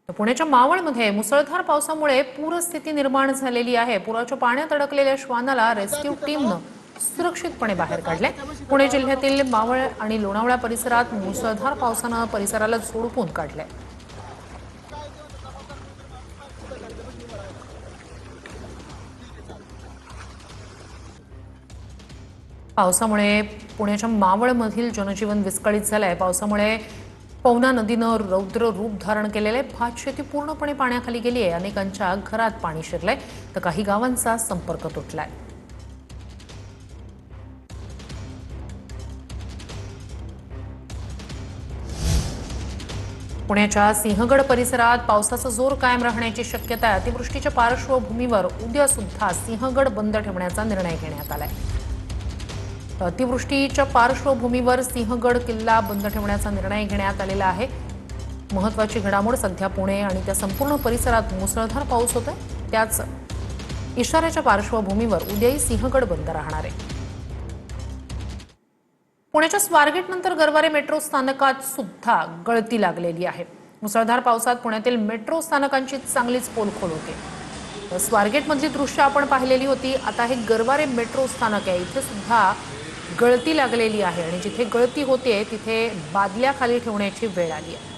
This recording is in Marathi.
पुण्याच्या मावळमध्ये मुसळधार पावसामुळे पूरस्थिती निर्माण झालेली आहे। पुराच्या पाण्यात अडकलेल्या श्वानाला रेस्क्यू टीमनं सुरक्षितपणे बाहेर काढले। पुणे जिल्ह्यातील मावळ आणि लोणावळा परिसरात मुसळधार पावसानं परिसराला झोडपून काढले। पावसामुळे पुण्याच्या मावळमधील जनजीवन विस्कळीत झालंय। पावसामुळे पवना नदीनं रौद्र रूप धारण केलेले भातशेती पूर्णपणे पाण्याखाली गेली आहे। अनेकांच्या घरात पाणी शिरलंय तर काही गावांचा संपर्क तुटलाय। पुण्याच्या सिंहगड परिसरात पावसाचा जोर कायम राहण्याची शक्यता आहे। अतिवृष्टीच्या पार्श्वभूमीवर उद्या सुद्धा सिंहगड बंद ठेवण्याचा निर्णय घेण्यात आलाय। अतिवृष्टीच्या पार्श्वभूमीवर सिंहगड किल्ला बंद ठेवण्याचा निर्णय घेण्यात आलेला आहे। महत्त्वाची घडामोड सध्या पुणे आणि त्या संपूर्ण परिसरात मुसळधार पाऊस होतोय। त्याच इशाऱ्याच्या पार्श्वभूमीवर उद्याही सिंहगड बंद राहणार आहे। पुण्याच्या स्वारगेट नंतर गरवारे मेट्रो स्थानकात सुद्धा गळती लागलेली आहे। मुसळधार पावसात पुण्यातील मेट्रो स्थानकांची चांगलीच पोलखोल होते। स्वारगेटमधली दृश्य आपण पाहिलेली होती। आता हे गरवारे मेट्रो स्थानक आहे, इथे सुद्धा गळती लागलेली आहे आणि जिथे गळती होते तिथे बादल्या खाली ठेवण्याची वेळ आली आहे।